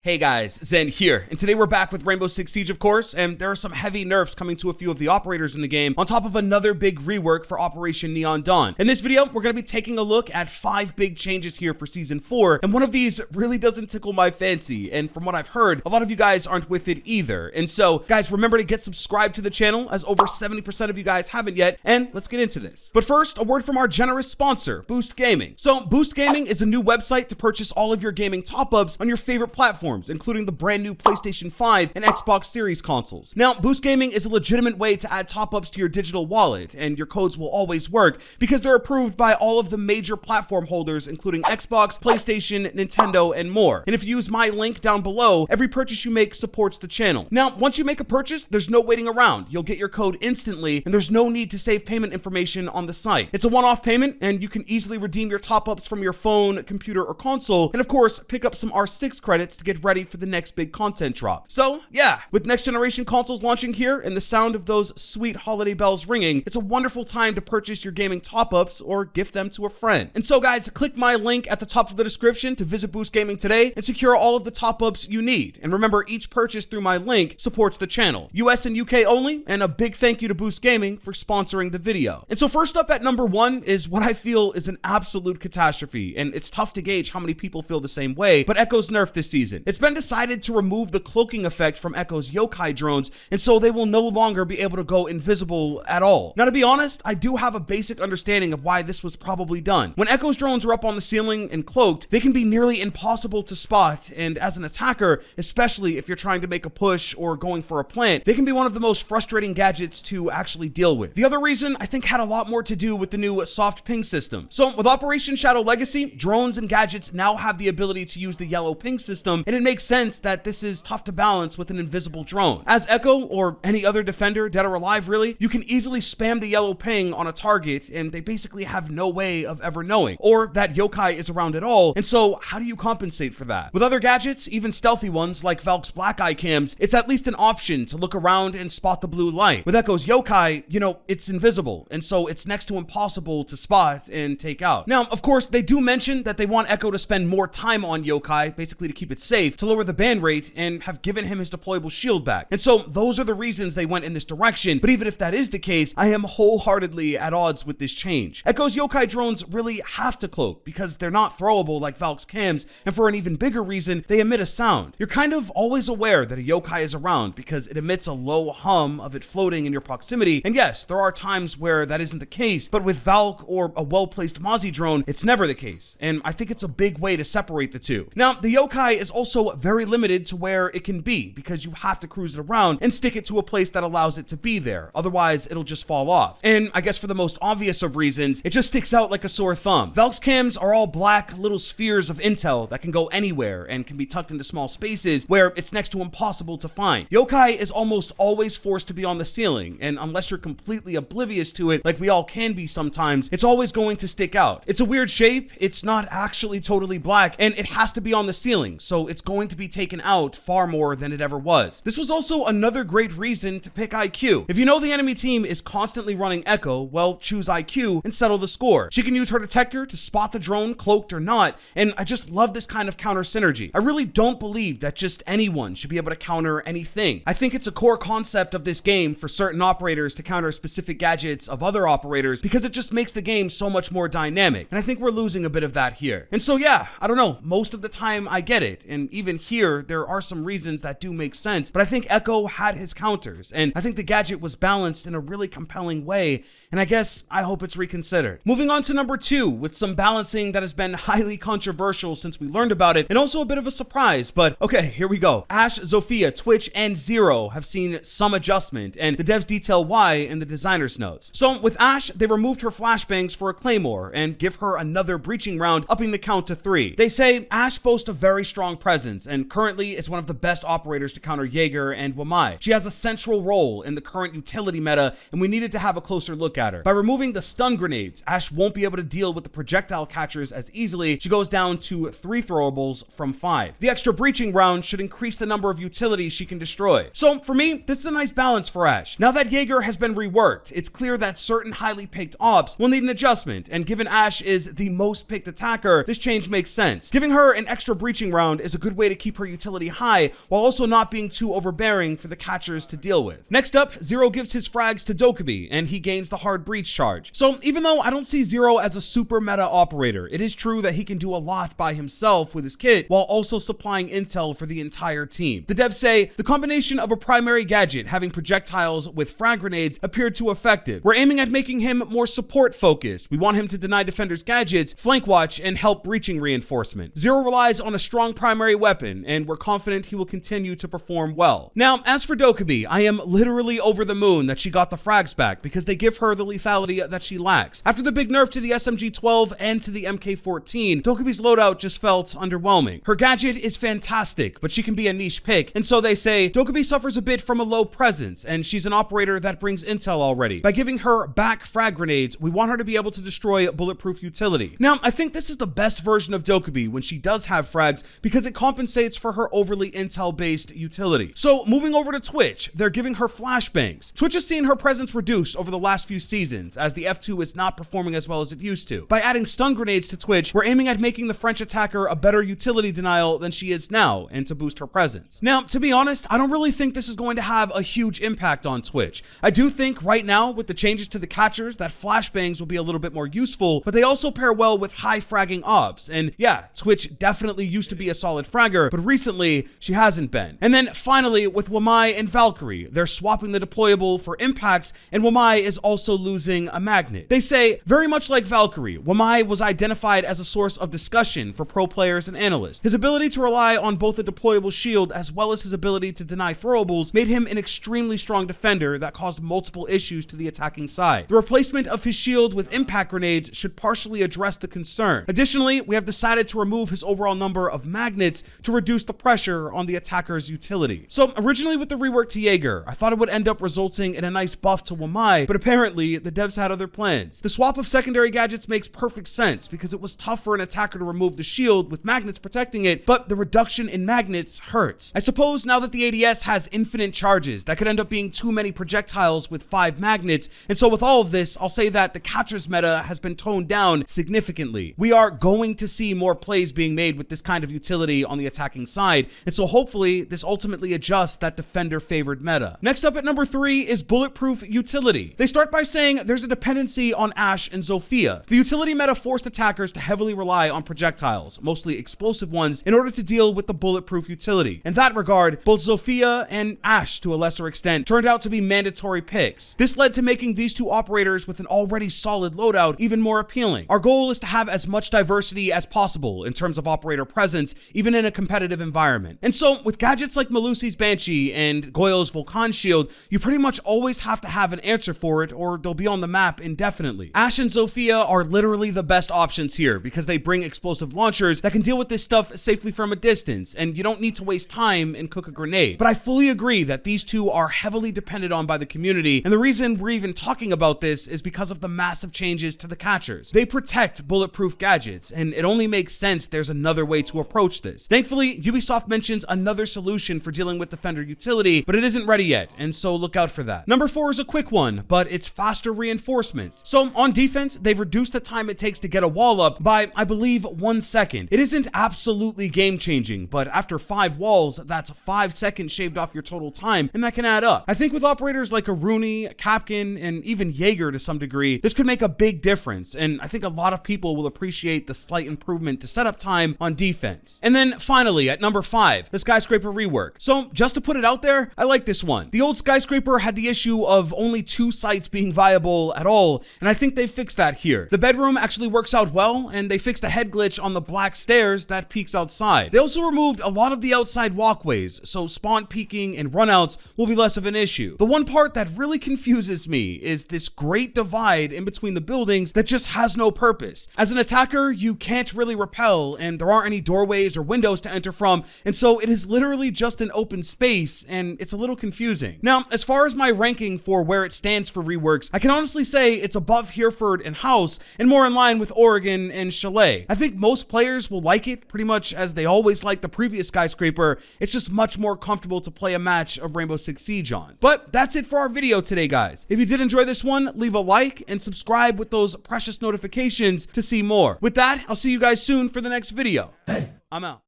Hey guys, Zen here, and today we're back with Rainbow Six Siege, of course, and there are some heavy nerfs coming to a few of the operators in the game, on top of another big rework for Operation Neon Dawn. In this video, we're going to be taking a look at 5 big changes here for Season 4, and one of these really doesn't tickle my fancy, and from what I've heard, a lot of you guys aren't with it either. And so, guys, remember to get subscribed to the channel, as over 70% of you guys haven't yet, and let's get into this. But first, a word from our generous sponsor, Boost Gaming. So, Boost Gaming is a new website to purchase all of your gaming top-ups on your favorite platforms, including the brand new PlayStation 5 and Xbox Series consoles. Now, Boost Gaming is a legitimate way to add top-ups to your digital wallet, and your codes will always work because they're approved by all of the major platform holders, including Xbox, PlayStation, Nintendo, and more. And if you use my link down below, every purchase you make supports the channel. Now, once you make a purchase, there's no waiting around. You'll get your code instantly, and there's no need to save payment information on the site. It's a one-off payment, and you can easily redeem your top-ups from your phone, computer, or console, and of course, pick up some R6 credits to get ready for the next big content drop. So yeah, with next generation consoles launching here and the sound of those sweet holiday bells ringing, it's a wonderful time to purchase your gaming top-ups or gift them to a friend. And so guys, click my link at the top of the description to visit Boost Gaming today and secure all of the top-ups you need. And remember, each purchase through my link supports the channel. US and UK only, and a big thank you to Boost Gaming for sponsoring the video. And so first up at number 1 is what I feel is an absolute catastrophe, and it's tough to gauge how many people feel the same way, but Echo's nerf this season. It's been decided to remove the cloaking effect from Echo's yokai drones, and so they will no longer be able to go invisible at all. Now, to be honest, I do have a basic understanding of why this was probably done. When Echo's drones are up on the ceiling and cloaked, they can be nearly impossible to spot, and as an attacker, especially if you're trying to make a push or going for a plant, they can be one of the most frustrating gadgets to actually deal with. The other reason, I think, had a lot more to do with the new soft ping system. So with Operation Shadow Legacy, drones and gadgets now have the ability to use the yellow ping system, and it makes sense that this is tough to balance with an invisible drone. As Echo, or any other defender, dead or alive really, you can easily spam the yellow ping on a target, and they basically have no way of ever knowing, or that yokai is around at all, and so how do you compensate for that? With other gadgets, even stealthy ones like Valk's black eye cams, it's at least an option to look around and spot the blue light. With Echo's yokai, you know, it's invisible, and so it's next to impossible to spot and take out. Now, of course, they do mention that they want Echo to spend more time on yokai, basically to keep it safe, to lower the ban rate, and have given him his deployable shield back. And so those are the reasons they went in this direction, but even if that is the case, I am wholeheartedly at odds with this change. Echo's yokai drones really have to cloak because they're not throwable like Valk's cams, and for an even bigger reason, they emit a sound. You're kind of always aware that a yokai is around because it emits a low hum of it floating in your proximity, and yes, there are times where that isn't the case, but with Valk or a well-placed Mozzie drone, it's never the case, and I think it's a big way to separate the two. Now, the yokai is also very limited to where it can be because you have to cruise it around and stick it to a place that allows it to be there. Otherwise, it'll just fall off. And I guess for the most obvious of reasons, it just sticks out like a sore thumb. Valk's cams are all black little spheres of intel that can go anywhere and can be tucked into small spaces where it's next to impossible to find. Yokai is almost always forced to be on the ceiling, and unless you're completely oblivious to it, like we all can be sometimes, it's always going to stick out. It's a weird shape, it's not actually totally black, and it has to be on the ceiling, so it's going to be taken out far more than it ever was. This was also another great reason to pick IQ. If you know the enemy team is constantly running Echo, well, choose IQ and settle the score. She can use her detector to spot the drone, cloaked or not, and I just love this kind of counter synergy. I really don't believe that just anyone should be able to counter anything. I think it's a core concept of this game for certain operators to counter specific gadgets of other operators because it just makes the game so much more dynamic, and I think we're losing a bit of that here. And so yeah, I don't know, most of the time I get it, and even here there are some reasons that do make sense, but I think Echo had his counters, and I think the gadget was balanced in a really compelling way, and I guess I hope it's reconsidered. Moving on to number 2, with some balancing that has been highly controversial since we learned about it, and also a bit of a surprise, but okay, here we go. Ash, Zofia, Twitch, and Zero have seen some adjustment, and the devs detail why in the designer's notes. So with Ash, they removed her flashbangs for a claymore and give her another breaching round, upping the count to 3. They say Ash boasts a very strong presence and currently is one of the best operators to counter Jaeger and Wamai. She has a central role in the current utility meta, and we needed to have a closer look at her. By removing the stun grenades, Ash won't be able to deal with the projectile catchers as easily. She goes down to 3 throwables from 5. The extra breaching round should increase the number of utilities she can destroy. So for me, this is a nice balance for Ash. Now that Jaeger has been reworked, it's clear that certain highly picked ops will need an adjustment, and given Ash is the most picked attacker, this change makes sense. Giving her an extra breaching round is a good way to keep her utility high while also not being too overbearing for the catchers to deal with. Next up, Zero gives his frags to Dokkaebi, and he gains the hard breach charge. So even though I don't see Zero as a super meta operator, it is true that he can do a lot by himself with his kit while also supplying intel for the entire team. The devs say the combination of a primary gadget having projectiles with frag grenades appeared too effective. We're aiming at making him more support focused. We want him to deny defenders gadgets, flank watch, and help breaching reinforcement. Zero relies on a strong primary weapon, and we're confident he will continue to perform well. Now, as for Dokkaebi, I am literally over the moon that she got the frags back because they give her the lethality that she lacks. After the big nerf to the SMG-12 and to the MK-14, Dokkaebi's loadout just felt underwhelming. Her gadget is fantastic, but she can be a niche pick, and so they say Dokkaebi suffers a bit from a low presence, and she's an operator that brings intel already. By giving her back frag grenades, we want her to be able to destroy Bulletproof Utility. Now, I think this is the best version of Dokkaebi when she does have frags because it compensates for her overly intel-based utility. So, moving over to Twitch, they're giving her flashbangs. Twitch has seen her presence reduce over the last few seasons, as the F2 is not performing as well as it used to. By adding stun grenades to Twitch, we're aiming at making the French attacker a better utility denial than she is now, and to boost her presence. Now, to be honest, I don't really think this is going to have a huge impact on Twitch. I do think right now, with the changes to the catchers, that flashbangs will be a little bit more useful, but they also pair well with high fragging ops. And yeah, Twitch definitely used to be a solid fragger, but recently she hasn't been. And then finally, with Wamai and Valkyrie, they're swapping the deployable for impacts, and Wamai is also losing a magnet. They say, very much like Valkyrie, Wamai was identified as a source of discussion for pro players and analysts. His ability to rely on both a deployable shield as well as his ability to deny throwables made him an extremely strong defender that caused multiple issues to the attacking side. The replacement of his shield with impact grenades should partially address the concern. Additionally, we have decided to remove his overall number of magnets to reduce the pressure on the attacker's utility. So originally with the rework to Jaeger, I thought it would end up resulting in a nice buff to Wamai, but apparently the devs had other plans. The swap of secondary gadgets makes perfect sense because it was tough for an attacker to remove the shield with magnets protecting it, but the reduction in magnets hurts. I suppose now that the ADS has infinite charges, that could end up being too many projectiles with 5 magnets, and so with all of this, I'll say that the catcher's meta has been toned down significantly. We are going to see more plays being made with this kind of utility on the attacking side, and so hopefully this ultimately adjusts that defender favored meta. Next up at number 3 is Bulletproof Utility. They start by saying there's a dependency on Ashe and Zofia. The utility meta forced attackers to heavily rely on projectiles, mostly explosive ones, in order to deal with the Bulletproof Utility. In that regard, both Zofia and Ashe, to a lesser extent, turned out to be mandatory picks. This led to making these two operators with an already solid loadout even more appealing. Our goal is to have as much diversity as possible in terms of operator presence, even in a competitive environment. And so, with gadgets like Melusi's Banshee and Goyo's Vulcan Shield, you pretty much always have to have an answer for it, or they'll be on the map indefinitely. Ashe and Zofia are literally the best options here because they bring explosive launchers that can deal with this stuff safely from a distance, and you don't need to waste time and cook a grenade. But I fully agree that these two are heavily depended on by the community, and the reason we're even talking about this is because of the massive changes to the catchers. They protect bulletproof gadgets, and it only makes sense there's another way to approach this. Thankfully, Ubisoft mentions another solution for dealing with defender utility, but it isn't ready yet, and so look out for that. Number 4 is a quick one, but it's faster reinforcements. So on defense, they've reduced the time it takes to get a wall up by, I believe, 1 second. It isn't absolutely game-changing, but after 5 walls, that's 5 seconds shaved off your total time, and that can add up. I think with operators like Aruni, Kapkan, and even Jaeger to some degree, this could make a big difference, and I think a lot of people will appreciate the slight improvement to setup time on defense. And then finally, at number 5, the Skyscraper Rework. So just to put it out there, I like this one. The old Skyscraper had the issue of only 2 sites being viable at all, and I think they fixed that here. The bedroom actually works out well, and they fixed a head glitch on the black stairs that peeks outside. They also removed a lot of the outside walkways, so spawn peeking and runouts will be less of an issue. The one part that really confuses me is this great divide in between the buildings that just has no purpose. As an attacker, you can't really repel, and there aren't any doorways or windows to enter from, and so it is literally just an open space, and it's a little confusing. Now, as far as my ranking for where it stands for reworks, I can honestly say it's above Hereford and House, and more in line with Oregon and Chalet. I think most players will like it pretty much as they always liked the previous Skyscraper. It's just much more comfortable to play a match of Rainbow Six Siege on. But that's it for our video today, guys. If you did enjoy this one, leave a like and subscribe with those precious notifications to see more. With that, I'll see you guys soon for the next video. I'm out.